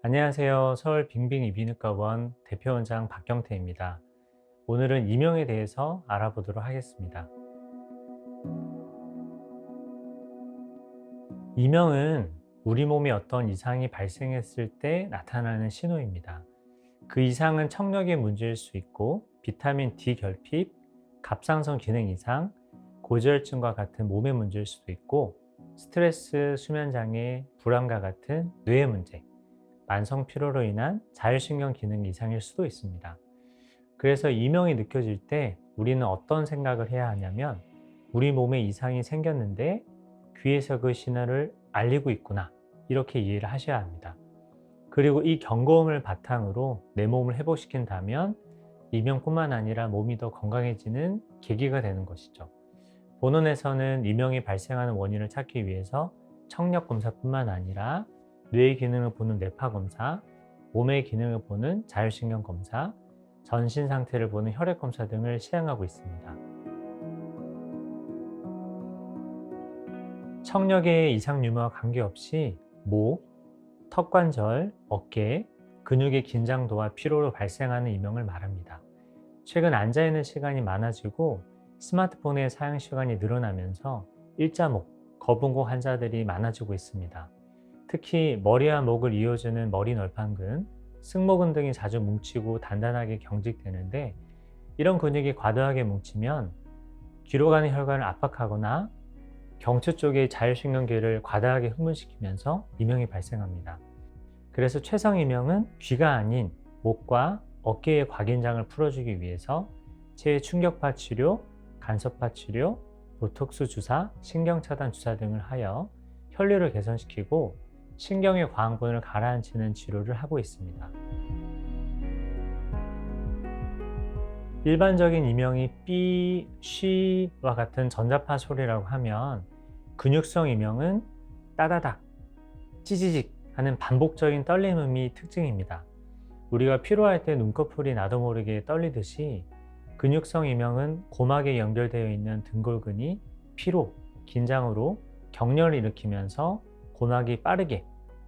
안녕하세요. 서울 빙빙 이비인후과원 대표원장 박경태입니다. 오늘은 이명에 대해서 알아보도록 하겠습니다. 이명은 우리 몸에 어떤 이상이 발생했을 때 나타나는 신호입니다. 그 이상은 청력의 문제일 수 있고 비타민 D 결핍, 갑상선 기능 이상, 고지혈증과 같은 몸의 문제일 수도 있고 스트레스, 수면장애, 불안과 같은 뇌의 문제, 만성 피로로 인한 자율신경 기능 이상일 수도 있습니다. 그래서 이명이 느껴질 때 우리는 어떤 생각을 해야 하냐면 우리 몸에 이상이 생겼는데 귀에서 그 신호를 알리고 있구나, 이렇게 이해를 하셔야 합니다. 그리고 이 경고음을 바탕으로 내 몸을 회복시킨다면 이명뿐만 아니라 몸이 더 건강해지는 계기가 되는 것이죠. 본원에서는 이명이 발생하는 원인을 찾기 위해서 청력 검사뿐만 아니라 뇌의 기능을 보는 뇌파 검사, 몸의 기능을 보는 자율신경 검사, 전신 상태를 보는 혈액 검사 등을 시행하고 있습니다. 청력의 이상 유무와 관계없이 목, 턱관절, 어깨, 근육의 긴장도와 피로로 발생하는 이명을 말합니다. 최근 앉아있는 시간이 많아지고 스마트폰의 사용 시간이 늘어나면서 일자목, 거북목 환자들이 많아지고 있습니다. 특히 머리와 목을 이어주는 머리 널판근, 승모근 등이 자주 뭉치고 단단하게 경직되는데, 이런 근육이 과도하게 뭉치면 귀로 가는 혈관을 압박하거나 경추 쪽의 자율신경계를 과다하게 흥분시키면서 이명이 발생합니다. 그래서 최상 이명은 귀가 아닌 목과 어깨의 곽긴장을 풀어주기 위해서 체충격파 치료, 간섭파 치료, 보톡스 주사, 신경차단 주사 등을 하여 혈류를 개선시키고 신경의 과항분을 가라앉히는 치료를 하고 있습니다. 일반적인 이명이 삐, 쉬와 같은 전자파 소리라고 하면, 근육성 이명은 따다닥, 찌지직 하는 반복적인 떨림음이 특징입니다. 우리가 피로할 때 눈꺼풀이 나도 모르게 떨리듯이 근육성 이명은 고막에 연결되어 있는 등골근이 피로, 긴장으로 격렬을 일으키면서 고막이 빠르게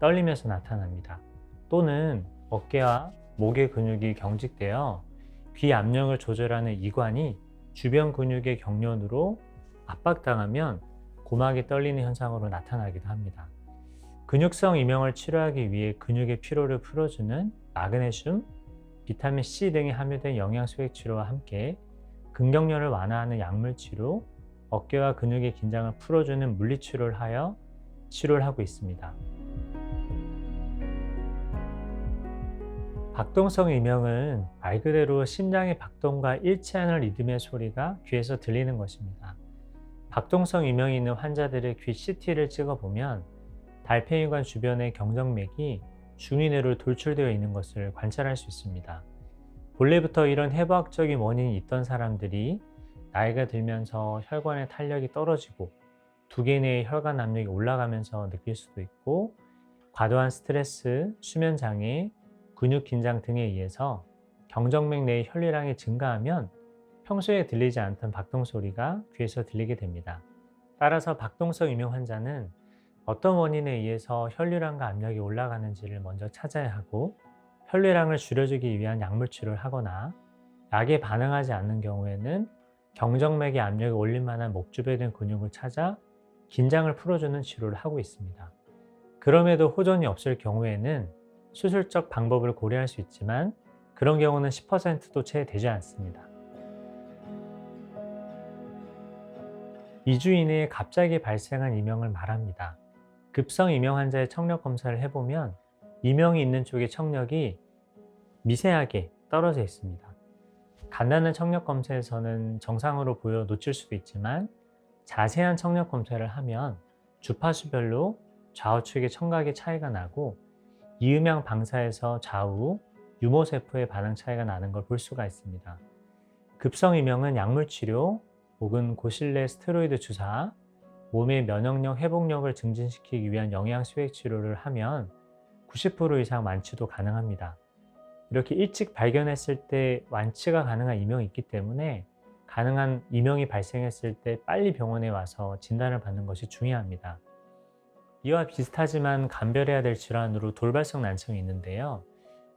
떨리면서 나타납니다. 또는 어깨와 목의 근육이 경직되어 귀 압력을 조절하는 이관이 주변 근육의 경련으로 압박당하면 고막이 떨리는 현상으로 나타나기도 합니다. 근육성 이명을 치료하기 위해 근육의 피로를 풀어주는 마그네슘, 비타민 C 등이 함유된 영양소액 치료와 함께 근경련을 완화하는 약물 치료, 어깨와 근육의 긴장을 풀어주는 물리치료를 하여 치료를 하고 있습니다. 박동성 이명은 말 그대로 심장의 박동과 일치하는 리듬의 소리가 귀에서 들리는 것입니다. 박동성 이명이 있는 환자들의 귀 CT를 찍어보면 달팽이관 주변의 경정맥이 중위뇌로 돌출되어 있는 것을 관찰할 수 있습니다. 본래부터 이런 해부학적인 원인이 있던 사람들이 나이가 들면서 혈관의 탄력이 떨어지고 두개 내의 혈관 압력이 올라가면서 느낄 수도 있고, 과도한 스트레스, 수면 장애, 근육 긴장 등에 의해서 경정맥 내의 혈류량이 증가하면 평소에 들리지 않던 박동 소리가 귀에서 들리게 됩니다. 따라서 박동성 이명 환자는 어떤 원인에 의해서 혈류량과 압력이 올라가는지를 먼저 찾아야 하고, 혈류량을 줄여주기 위한 약물 치료를 하거나 약에 반응하지 않는 경우에는 경정맥의 압력이 올릴 만한 목 주변의 근육을 찾아 긴장을 풀어주는 치료를 하고 있습니다. 그럼에도 호전이 없을 경우에는 수술적 방법을 고려할 수 있지만 그런 경우는 10%도 채 되지 않습니다. 2주 이내에 갑자기 발생한 이명을 말합니다. 급성 이명 환자의 청력 검사를 해보면 이명이 있는 쪽의 청력이 미세하게 떨어져 있습니다. 간단한 청력 검사에서는 정상으로 보여 놓칠 수도 있지만 자세한 청력 검사를 하면 주파수별로 좌우측의 청각의 차이가 나고 이음양 방사에서 좌우, 유모세포의 반응 차이가 나는 걸 볼 수가 있습니다. 급성 이명은 약물 치료 혹은 고실내 스테로이드 주사, 몸의 면역력 회복력을 증진시키기 위한 영양소액 치료를 하면 90% 이상 완치도 가능합니다. 이렇게 일찍 발견했을 때 완치가 가능한 이명이 있기 때문에 가능한 이명이 발생했을 때 빨리 병원에 와서 진단을 받는 것이 중요합니다. 이와 비슷하지만 감별해야 될 질환으로 돌발성 난청이 있는데요.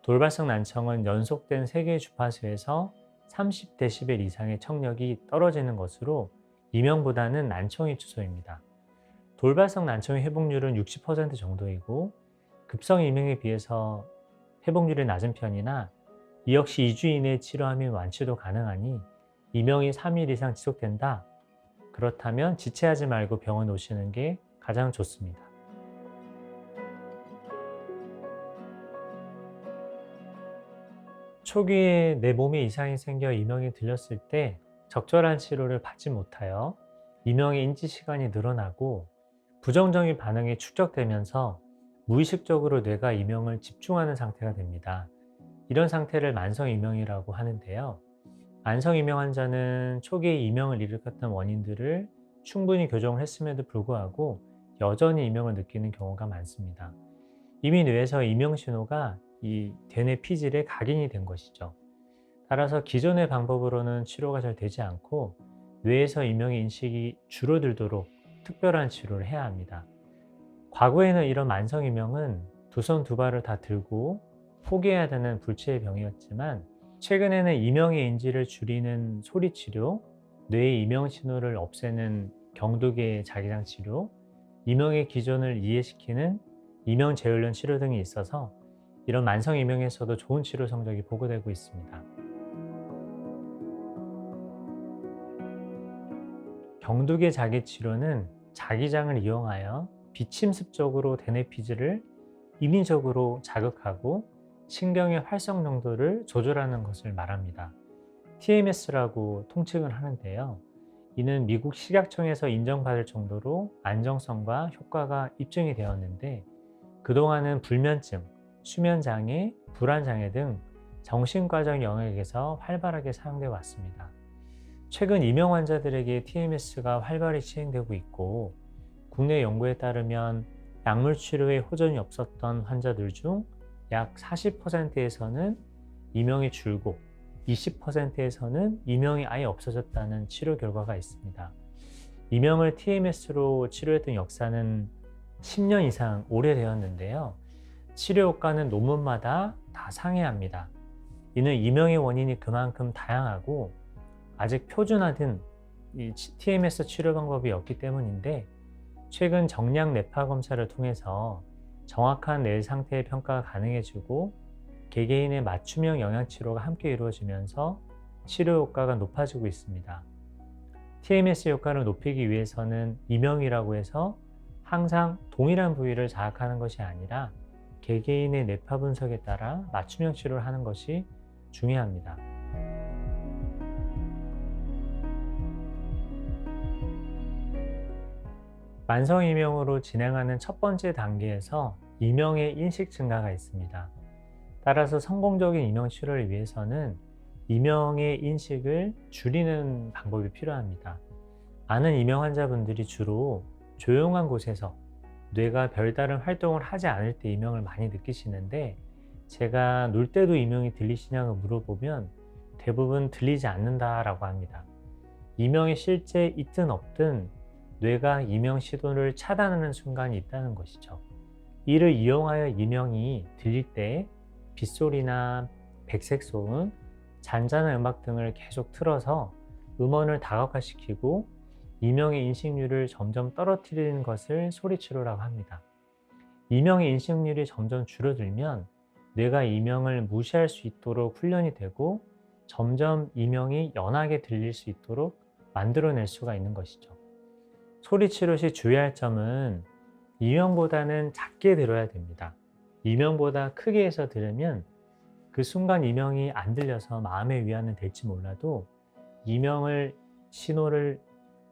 돌발성 난청은 연속된 3개의 주파수에서 30dB 이상의 청력이 떨어지는 것으로 이명보다는 난청이 주소입니다. 돌발성 난청의 회복률은 60% 정도이고 급성 이명에 비해서 회복률이 낮은 편이나 이 역시 2주 이내에 치료하면 완치도 가능하니 이명이 3일 이상 지속된다? 그렇다면 지체하지 말고 병원 오시는 게 가장 좋습니다. 초기에 내 몸에 이상이 생겨 이명이 들렸을 때 적절한 치료를 받지 못하여 이명의 인지 시간이 늘어나고 부정적인 반응이 축적되면서 무의식적으로 뇌가 이명을 집중하는 상태가 됩니다. 이런 상태를 만성 이명이라고 하는데요. 만성 이명 환자는 초기에 이명을 일으켰던 원인들을 충분히 교정을 했음에도 불구하고 여전히 이명을 느끼는 경우가 많습니다. 이미 뇌에서 이명 신호가 이 대뇌 피질에 각인이 된 것이죠. 따라서 기존의 방법으로는 치료가 잘 되지 않고 뇌에서 이명의 인식이 줄어들도록 특별한 치료를 해야 합니다. 과거에는 이런 만성 이명은 두 손 두 발을 다 들고 포기해야 되는 불치의 병이었지만 최근에는 이명의 인지를 줄이는 소리 치료, 뇌의 이명 신호를 없애는 경두계 자기장 치료, 이명의 기전을 이해시키는 이명 재훈련 치료 등이 있어서 이런 만성 이명에서도 좋은 치료 성적이 보고되고 있습니다. 경두계 자기 치료는 자기장을 이용하여 비침습적으로 대뇌 피질을 인위적으로 자극하고 신경의 활성 정도를 조절하는 것을 말합니다. TMS라고 통칭을 하는데요. 이는 미국 식약청에서 인정받을 정도로 안정성과 효과가 입증이 되었는데 그동안은 불면증, 수면장애, 불안장애 등 정신과적 영역에서 활발하게 사용되어 왔습니다. 최근 이명 환자들에게 TMS가 활발히 시행되고 있고 국내 연구에 따르면 약물 치료에 호전이 없었던 환자들 중 약 40%에서는 이명이 줄고 20%에서는 이명이 아예 없어졌다는 치료 결과가 있습니다. 이명을 TMS로 치료했던 역사는 10년 이상 오래되었는데요. 치료 효과는 논문마다 다 상이합니다. 이는 이명의 원인이 그만큼 다양하고 아직 표준화된 이 TMS 치료 방법이 없기 때문인데 최근 정량 뇌파 검사를 통해서 정확한 뇌 상태의 평가가 가능해지고 개개인의 맞춤형 영양치료가 함께 이루어지면서 치료 효과가 높아지고 있습니다. TMS 효과를 높이기 위해서는 이명이라고 해서 항상 동일한 부위를 자극하는 것이 아니라 개개인의 뇌파 분석에 따라 맞춤형 치료를 하는 것이 중요합니다. 만성 이명으로 진행하는 첫 번째 단계에서 이명의 인식 증가가 있습니다. 따라서 성공적인 이명 치료를 위해서는 이명의 인식을 줄이는 방법이 필요합니다. 많은 이명 환자분들이 주로 조용한 곳에서 뇌가 별다른 활동을 하지 않을 때 이명을 많이 느끼시는데 제가 놀 때도 이명이 들리시냐고 물어보면 대부분 들리지 않는다라고 합니다. 이명이 실제 있든 없든 뇌가 이명 시도를 차단하는 순간이 있다는 것이죠. 이를 이용하여 이명이 들릴 때 빗소리나 백색 소음, 잔잔한 음악 등을 계속 틀어서 음원을 다각화시키고 이명의 인식률을 점점 떨어뜨리는 것을 소리치료라고 합니다. 이명의 인식률이 점점 줄어들면 뇌가 이명을 무시할 수 있도록 훈련이 되고 점점 이명이 연하게 들릴 수 있도록 만들어낼 수가 있는 것이죠. 소리치료 시 주의할 점은 이명보다는 작게 들어야 됩니다. 이명보다 크게 해서 들으면 그 순간 이명이 안 들려서 마음의 위안은 될지 몰라도 이명을 신호를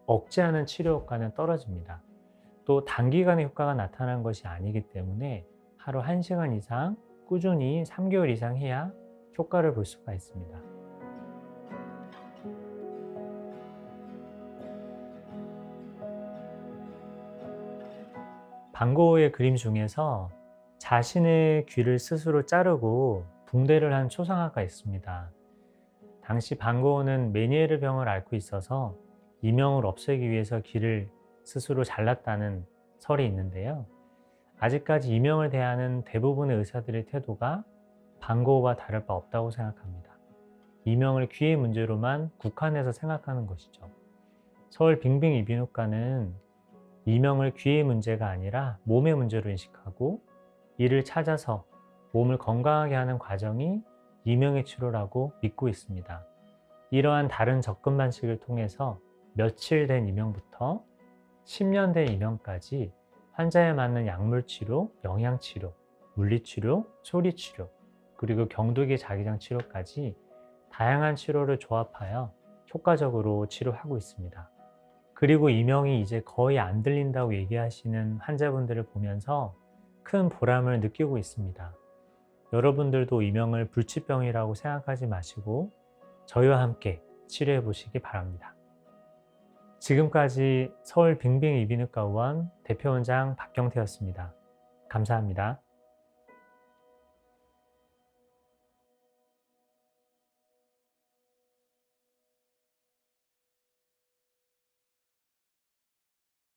억제하는 치료 효과는 떨어집니다. 또 단기간에 효과가 나타난 것이 아니기 때문에 하루 1시간 이상 꾸준히 3개월 이상 해야 효과를 볼 수가 있습니다. 반고흐의 그림 중에서 자신의 귀를 스스로 자르고 붕대를 한 초상화가 있습니다. 당시 반고흐는 메니에르 병을 앓고 있어서 이명을 없애기 위해서 귀를 스스로 잘랐다는 설이 있는데요. 아직까지 이명을 대하는 대부분의 의사들의 태도가 방고와 다를 바 없다고 생각합니다. 이명을 귀의 문제로만 국한해서 생각하는 것이죠. 서울 빙빙 이비인후과는 이명을 귀의 문제가 아니라 몸의 문제로 인식하고 이를 찾아서 몸을 건강하게 하는 과정이 이명의 치료라고 믿고 있습니다. 이러한 다른 접근 방식을 통해서 며칠 된 이명부터 10년 된 이명까지 환자에 맞는 약물 치료, 영양 치료, 물리 치료, 소리 치료, 그리고 경두기 자기장 치료까지 다양한 치료를 조합하여 효과적으로 치료하고 있습니다. 그리고 이명이 이제 거의 안 들린다고 얘기하시는 환자분들을 보면서 큰 보람을 느끼고 있습니다. 여러분들도 이명을 불치병이라고 생각하지 마시고 저희와 함께 치료해 보시기 바랍니다. 지금까지 서울 빙빙 이비인후과 의원 대표원장 박경태였습니다. 감사합니다.